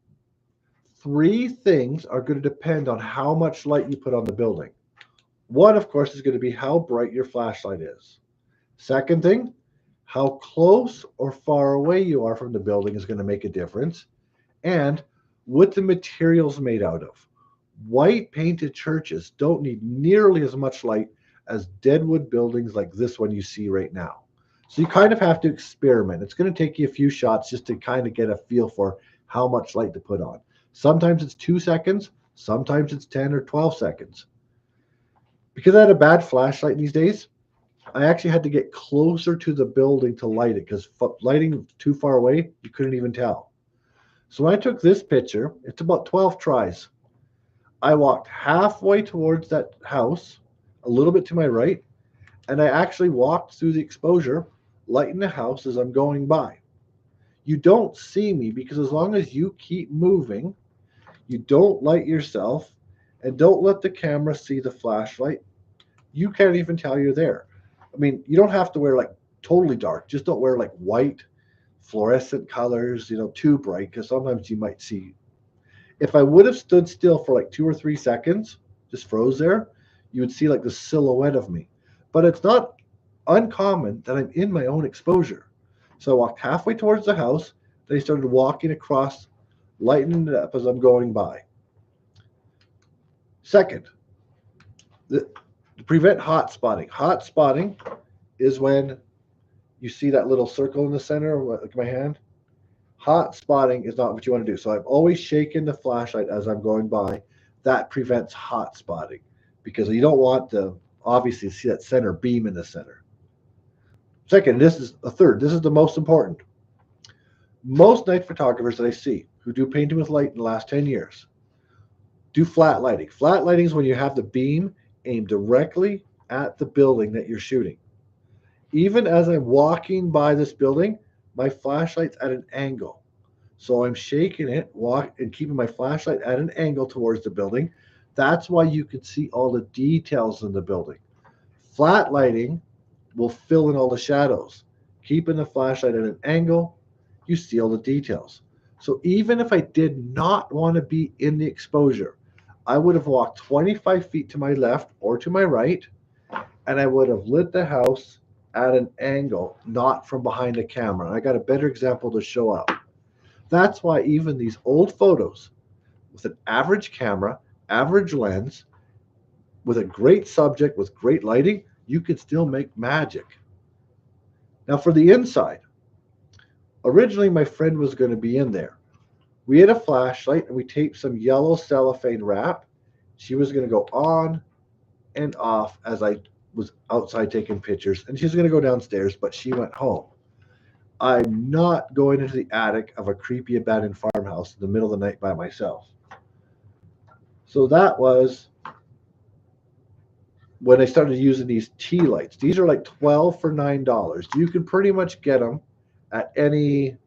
3 things are going to depend on how much light you put on the building. One, of course, is going to be how bright your flashlight is. Second thing, how close or far away you are from the building is going to make a difference. And what the material's made out of. White painted churches don't need nearly as much light as deadwood buildings like this one you see right now. So you kind of have to experiment. It's going to take you a few shots just to kind of get a feel for how much light to put on. Sometimes it's 2 seconds, sometimes it's 10 or 12 seconds. Because I had a bad flashlight these days, I actually had to get closer to the building to light it because lighting too far away, you couldn't even tell. So when I took this picture, it's about 12 tries. I walked halfway towards that house, a little bit to my right, and I actually walked through the exposure, lighting the house as I'm going by. You don't see me because as long as you keep moving, you don't light yourself, and don't let the camera see the flashlight, you can't even tell you're there. I mean, you don't have to wear like totally dark. Just don't wear like white, fluorescent colors, too bright, because sometimes you might see. If I would have stood still for like 2 or 3 seconds, just froze there, you would see like the silhouette of me. But it's not uncommon that I'm in my own exposure. So I walked halfway towards the house, then I started walking across, lightening it up as I'm going by. Second, to prevent hot spotting. Hot spotting is when you see that little circle in the center, like my hand. Hot spotting is not what you want to do. So I'm always shaking the flashlight as I'm going by. That prevents hot spotting because you don't want to obviously see that center beam in the center. Second, this is a third. This is the most important. Most night photographers that I see who do painting with light in the last 10 years do flat lighting. Flat lighting is when you have the beam aimed directly at the building that you're shooting. Even as I'm walking by this building, my flashlight's at an angle. So I'm shaking it, and keeping my flashlight at an angle towards the building. That's why you can see all the details in the building. Flat lighting will fill in all the shadows. Keeping the flashlight at an angle, you see all the details. So even if I did not want to be in the exposure, I would have walked 25 feet to my left or to my right, and I would have lit the house at an angle, not from behind the camera. And I got a better example to show up. That's why even these old photos with an average camera, average lens, with a great subject, with great lighting, you can still make magic. Now for the inside, Originally, my friend was going to be in there. We had a flashlight and we taped some yellow cellophane wrap. She was going to go on and off as I was outside taking pictures, and she was going to go downstairs, but she went home. I'm not going into the attic of a creepy abandoned farmhouse in the middle of the night by myself. So that was when I started using these tea lights. These are like 12 for $9. You can pretty much get them at any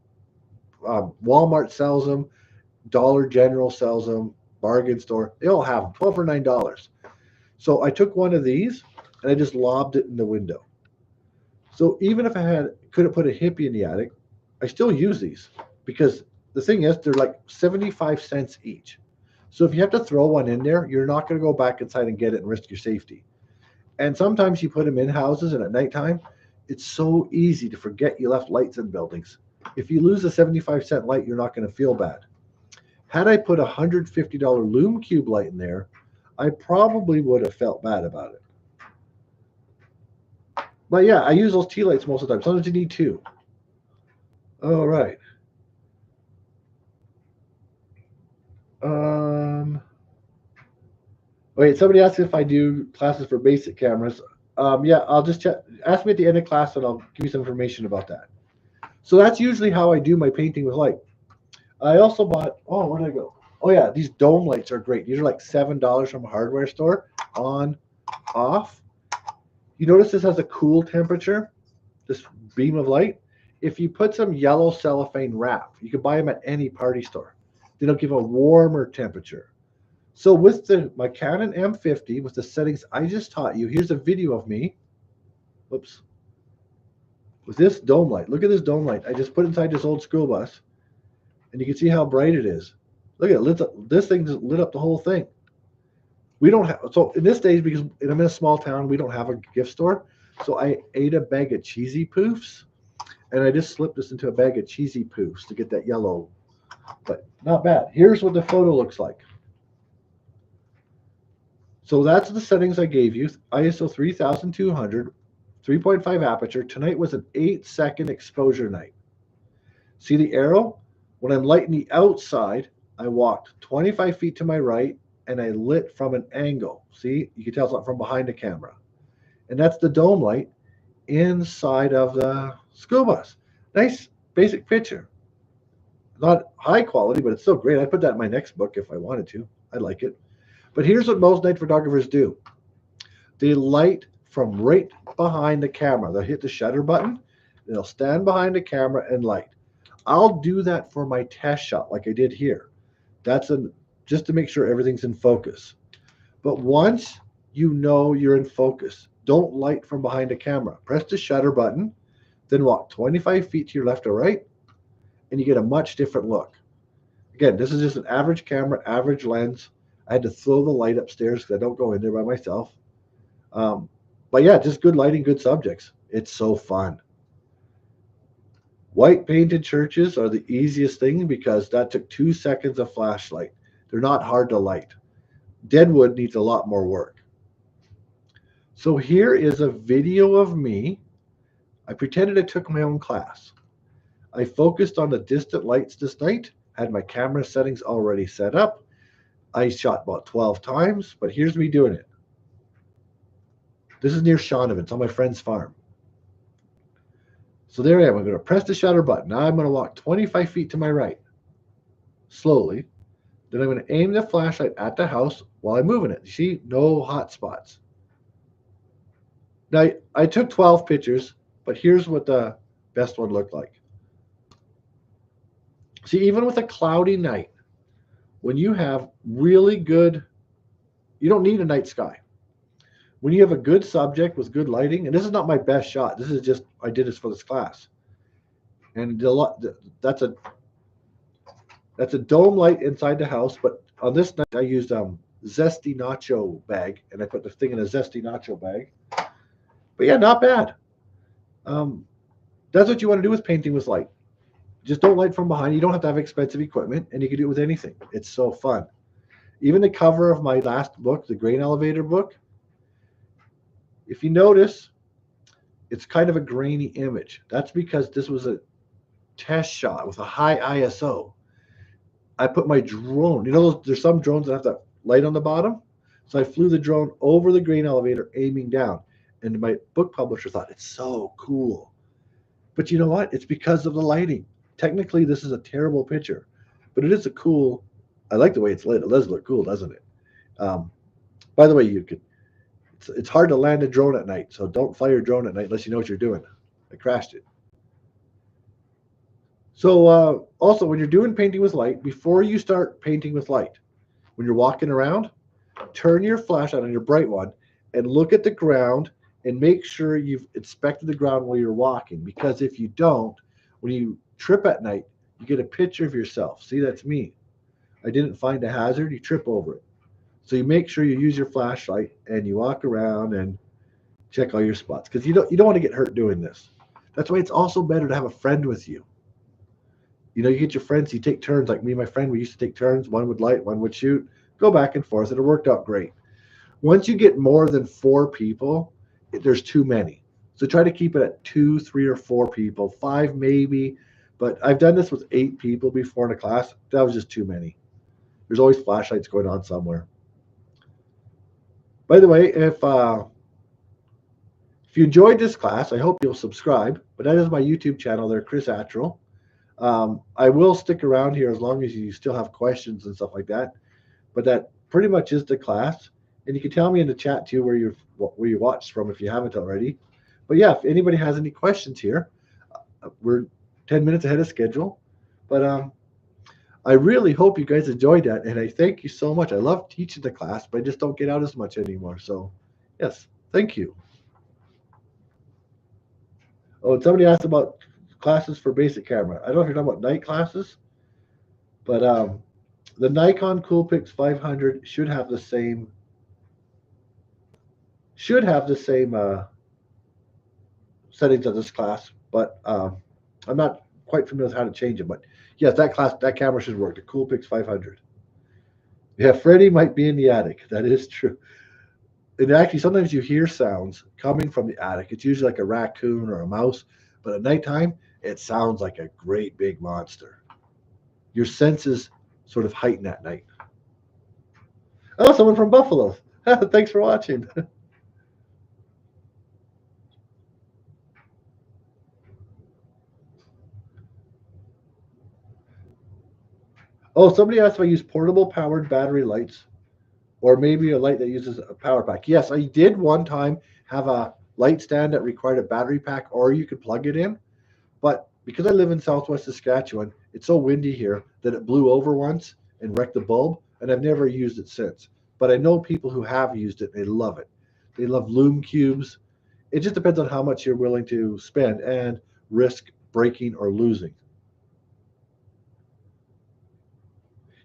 Walmart sells them, Dollar General sells them, bargain store. They all have them, 12 for $9. So I took one of these and I just lobbed it in the window. So even if I couldn't put a hippie in the attic, I still use these because the thing is they're like 75 cents each. So if you have to throw one in there, you're not going to go back inside and get it and risk your safety. And sometimes you put them in houses and at nighttime, it's so easy to forget you left lights in buildings. If you lose a 75-cent light, you're not going to feel bad. Had I put a $150 Lume Cube light in there, I probably would have felt bad about it. But yeah, I use those tea lights most of the time. Sometimes you need two. All right. Wait, somebody asked if I do classes for basic cameras. Yeah, I'll just check. Ask me at the end of class and I'll give you some information about that. So that's usually how I do my painting with light. I also bought, oh, where did I go? Oh yeah, these dome lights are great. These are like $7 from a hardware store. On, off. You notice this has a cool temperature, this beam of light. If you put some yellow cellophane wrap, you can buy them at any party store. They'll give a warmer temperature. So with my Canon M50, with the settings I just taught you, here's a video of me. Whoops. With this dome light. Look at this dome light. I just put inside this old school bus, and you can see how bright it is. Look at it. This thing just lit up the whole thing. We don't have, so in this days, because I'm in a small town, we don't have a gift store. So I ate a bag of cheesy poofs, and I just slipped this into a bag of cheesy poofs to get that yellow. But not bad. Here's what the photo looks like. So that's the settings I gave you. ISO 3200, 3.5 aperture. Tonight was an 8-second exposure night. See the arrow? When I'm lighting the outside, I walked 25 feet to my right and I lit from an angle. See, you can tell it's not from behind the camera. And that's the dome light inside of the school bus. Nice basic picture. Not high quality, but it's still great. I'd put that in my next book if I wanted to. I like it. But here's what most night photographers do. They light from right behind the camera. They'll hit the shutter button, and they'll stand behind the camera and light. I'll do that for my test shot like I did here. That's just to make sure everything's in focus. But once you know you're in focus, don't light from behind the camera. Press the shutter button, then walk 25 feet to your left or right, and you get a much different look. Again, this is just an average camera, average lens. I had to throw the light upstairs because I don't go in there by myself. But yeah, just good lighting, good subjects. It's so fun. White painted churches are the easiest thing because that took 2 seconds of flashlight. They're not hard to light. Deadwood needs a lot more work. So here is a video of me. I pretended I took my own class. I focused on the distant lights this night, had my camera settings already set up. I shot about 12 times, but here's me doing it. This is near Shaunavon. It's on my friend's farm. So there I am. I'm going to press the shutter button. Now I'm going to walk 25 feet to my right, slowly. Then I'm going to aim the flashlight at the house while I'm moving it. You see, no hot spots. Now, I took 12 pictures, but here's what the best one looked like. See, even with a cloudy night, when you have really good, you don't need a night sky. When you have a good subject with good lighting, and this is not my best shot. This is just, I did this for this class. And that's a dome light inside the house, but on this night I used zesty nacho bag, and I put the thing in a zesty nacho bag. But yeah, not bad. That's what you want to do with painting with light. Just don't light from behind. You don't have to have expensive equipment, and you can do it with anything. It's so fun. Even the cover of my last book, the Grain Elevator book, if you notice, it's kind of a grainy image. That's because this was a test shot with a high ISO. I put my drone, you know, there's some drones that have that light on the bottom. So I flew the drone over the grain elevator aiming down. And my book publisher thought it's so cool. But you know what? It's because of the lighting. Technically, this is a terrible picture, but it is a cool. I like the way it's lit. It does look cool, doesn't it? By the way, you could. It's hard to land a drone at night, so don't fly your drone at night unless you know what you're doing. I crashed it. So also, when you're doing painting with light, before you start painting with light, when you're walking around, turn your flashlight on your bright one and look at the ground and make sure you've inspected the ground while you're walking. Because if you don't, when you trip at night, you get a picture of yourself. See, that's me. I didn't find a hazard. You trip over it. So you make sure you use your flashlight and you walk around and check all your spots because you don't want to get hurt doing this. That's why it's also better to have a friend with you. You know, you get your friends, you take turns. Like me and my friend, we used to take turns. One would light, one would shoot, go back and forth, and it worked out great. Once you get more than 4 people, there's too many. So try to keep it at 2, 3, or 4 people, 5 maybe. But I've done this with 8 people before in a class. That was just too many. There's always flashlights going on somewhere. By the way, if you enjoyed this class, I hope you'll subscribe. But that is my YouTube channel there, Chris Attrell. I will stick around here as long as you still have questions and stuff like that. But that pretty much is the class. And you can tell me in the chat too where you watched from if you haven't already. But yeah, if anybody has any questions here, we're 10 minutes ahead of schedule. But I really hope you guys enjoyed that. And I thank you so much. I love teaching the class, but I just don't get out as much anymore. So yes, thank you. Oh, and somebody asked about classes for basic camera. I don't know if you're talking about night classes, but the Nikon Coolpix 500 should have the same settings of this class, but I'm not quite familiar with how to change it. But yes, that camera should work. The Coolpix 500. Yeah, Freddie might be in the attic. That is true. And actually, sometimes you hear sounds coming from the attic. It's usually like a raccoon or a mouse, but at nighttime, it sounds like a great big monster. Your senses sort of heighten at night. Oh, someone from Buffalo. Thanks for watching. Oh, somebody asked if I use portable powered battery lights or maybe a light that uses a power pack. Yes, I did one time have a light stand that required a battery pack or you could plug it in. But because I live in Southwest Saskatchewan, it's so windy here that it blew over once and wrecked the bulb, and I've never used it since. But I know people who have used it. They love it. They love lume cubes. It just depends on how much you're willing to spend and risk breaking or losing.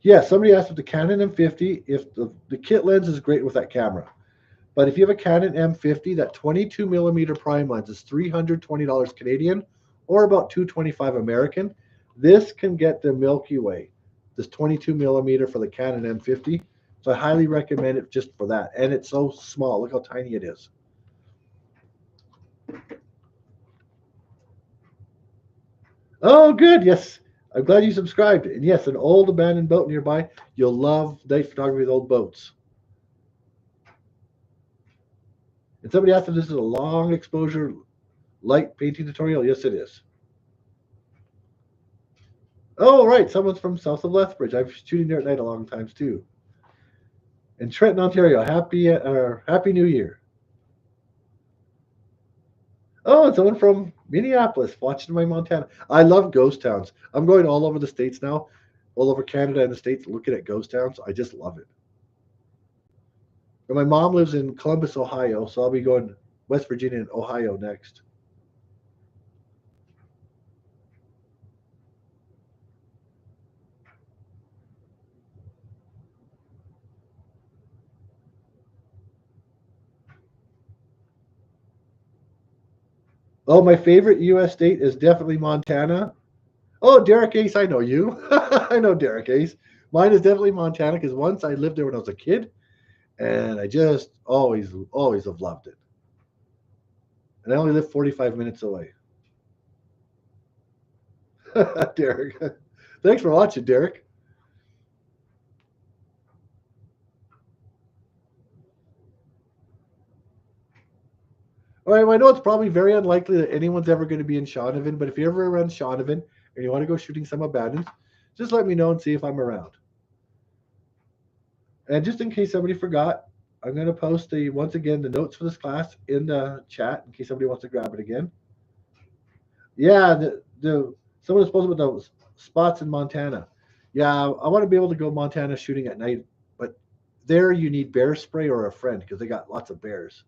Yeah, somebody asked with the Canon M50 if the kit lens is great with that camera. But if you have a Canon M50, that 22 millimeter prime lens is $320 Canadian or about $225 American. This can get the Milky Way, this 22 millimeter for the Canon M50. So I highly recommend it just for that. And it's so small. Look how tiny it is. Oh, good. Yes. I'm glad you subscribed. And yes, an old abandoned boat nearby. You'll love night photography with old boats. And somebody asked if this is a long exposure light painting tutorial. Yes, it is. Oh, right. Someone's from south of Lethbridge. I've shooting there at night a long times too. And Trenton, Ontario. Happy New Year. Oh, and someone from Minneapolis watching my Montana. I love ghost towns. I'm going all over the States now, all over Canada and the States looking at ghost towns. I just love it. And my mom lives in Columbus, Ohio, so I'll be going West Virginia and Ohio next. Oh, my favorite U.S. state is definitely Montana. Oh, Derek Ace, I know you. I know Derek Ace. Mine is definitely Montana because once I lived there when I was a kid, and I just always have loved it. And I only live 45 minutes away. Derek. Thanks for watching, Derek. All right, well, I know it's probably very unlikely that anyone's ever going to be in Shaunavon, but if you're ever around Shaunavon and you want to go shooting some abandons, just let me know and see if I'm around. And just in case somebody forgot, I'm going to post once again the notes for this class in the chat in case somebody wants to grab it again. Yeah, the someone was supposed about those spots in Montana. Yeah, I want to be able to go Montana shooting at night, but there you need bear spray or a friend because they got lots of bears.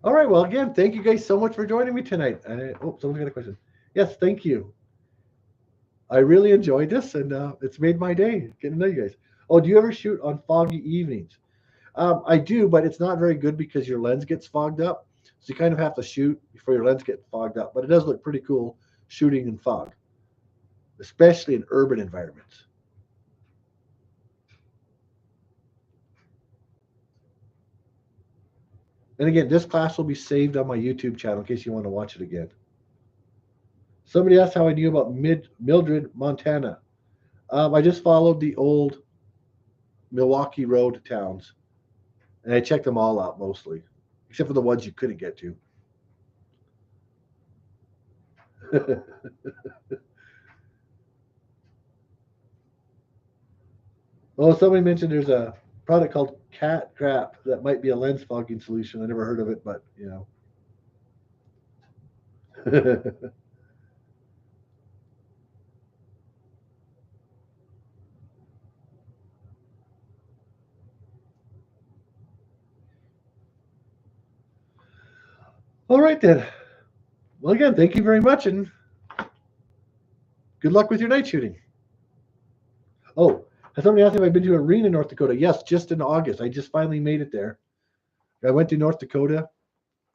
All right. Well, again, thank you guys so much for joining me tonight. Someone's got a question. Yes, thank you. I really enjoyed this, and it's made my day getting to know you guys. Oh, do you ever shoot on foggy evenings? I do, but it's not very good because your lens gets fogged up. So you kind of have to shoot before your lens gets fogged up. But it does look pretty cool shooting in fog, especially in urban environments. And again, this class will be saved on my YouTube channel in case you want to watch it again. Somebody asked how I knew about Mildred, Montana. I just followed the old Milwaukee Road towns, and I checked them all out mostly, except for the ones you couldn't get to. Oh, somebody mentioned there's a product called Cat Crap that might be a lens fogging solution. I never heard of it, but you know. All right then. Well, again, thank you very much, and good luck with your night shooting. Oh, has somebody asked if I've been to Arena, North Dakota? Yes, just in August. I just finally made it there. I went to North Dakota,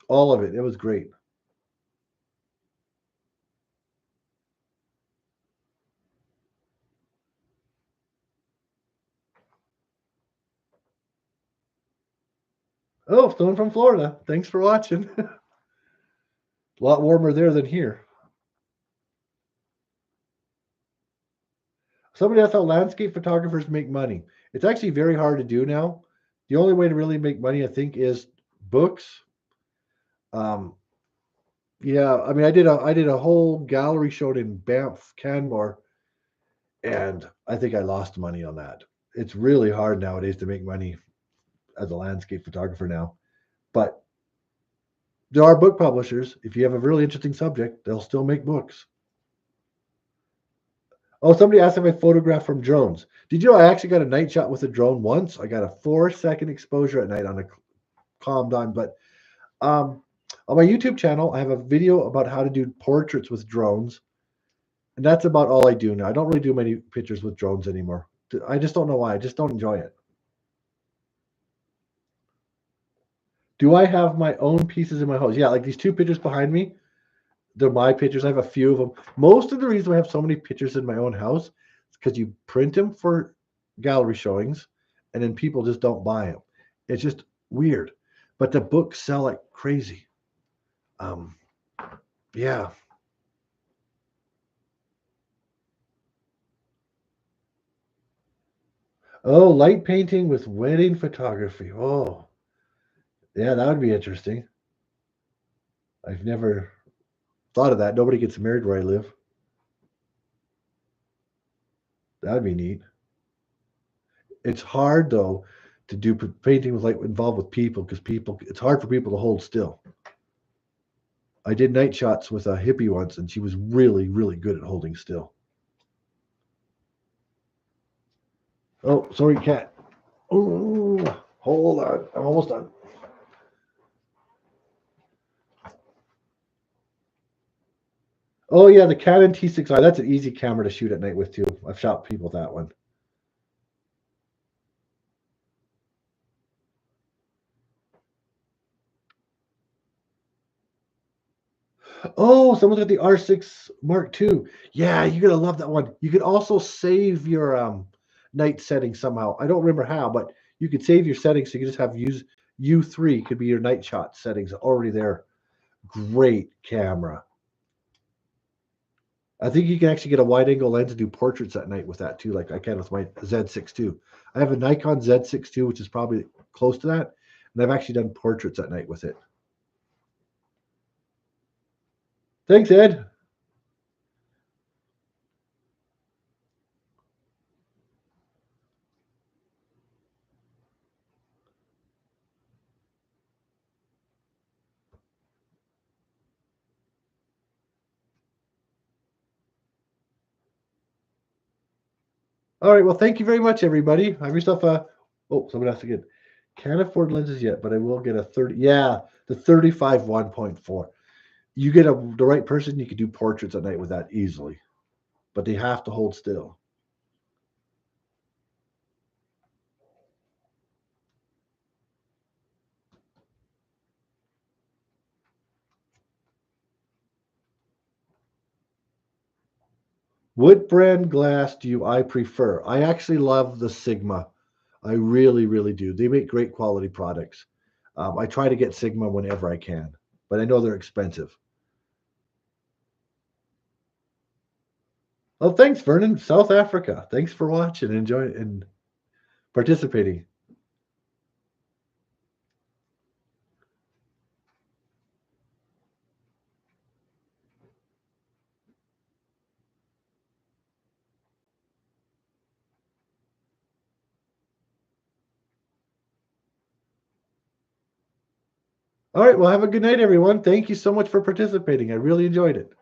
all of it. It was great. Oh, someone from Florida. Thanks for watching. A lot warmer there than here. Somebody asked how landscape photographers make money. It's actually very hard to do now. The only way to really make money, I think, is books. Um, yeah, I mean, I did a whole gallery show in Banff, Canmore, and I think I lost money on that. It's really hard nowadays to make money as a landscape photographer now. But there are book publishers. If you have a really interesting subject, they'll still make books. Oh, somebody asked if I photograph from drones. Did you know I actually got a night shot with a drone once? I got a 4-second exposure at night on a calm down. But on my YouTube channel, I have a video about how to do portraits with drones. And that's about all I do now. I don't really do many pictures with drones anymore. I just don't know why. I just don't enjoy it. Do I have my own pieces in my house? Yeah, like these two pictures behind me. They're my pictures. I have a few of them. Most of the reason I have so many pictures in my own house is because you print them for gallery showings, and then people just don't buy them. It's just weird. But the books sell like crazy. Um, yeah. Oh, light painting with wedding photography. Oh, yeah, that would be interesting. I've never thought of that. Nobody gets married where I live. That would be neat. It's hard though to do painting with light involved with people because it's hard for people to hold still. I did night shots with a hippie once, and she was really, really good at holding still. Oh, sorry, cat. Oh, hold on. I'm almost done. Oh yeah, the Canon T6i. That's an easy camera to shoot at night with too. I've shot people with that one. Oh, someone's got the R6 Mark II. Yeah, you're gonna love that one. You could also save your night settings somehow. I don't remember how, but you could save your settings so you can just have use U3 could be your night shot settings already there. Great camera. I think you can actually get a wide angle lens and do portraits at night with that too, like I can with my Z6 II. I have a Nikon Z6 II, which is probably close to that, and I've actually done portraits at night with it. Thanks, Ed. All right, well, thank you very much, everybody. Have yourself a. Oh, someone else again. Can't afford lenses yet, but I will get a 30. Yeah, the 35 1.4. You get the right person, you could do portraits at night with that easily, but they have to hold still. What brand glass do I prefer? I actually love the Sigma. I really, really do. They make great quality products. I try to get Sigma whenever I can, but I know they're expensive. Oh, thanks, Vernon. South Africa. Thanks for watching and enjoying and participating. All right. Well, have a good night, everyone. Thank you so much for participating. I really enjoyed it.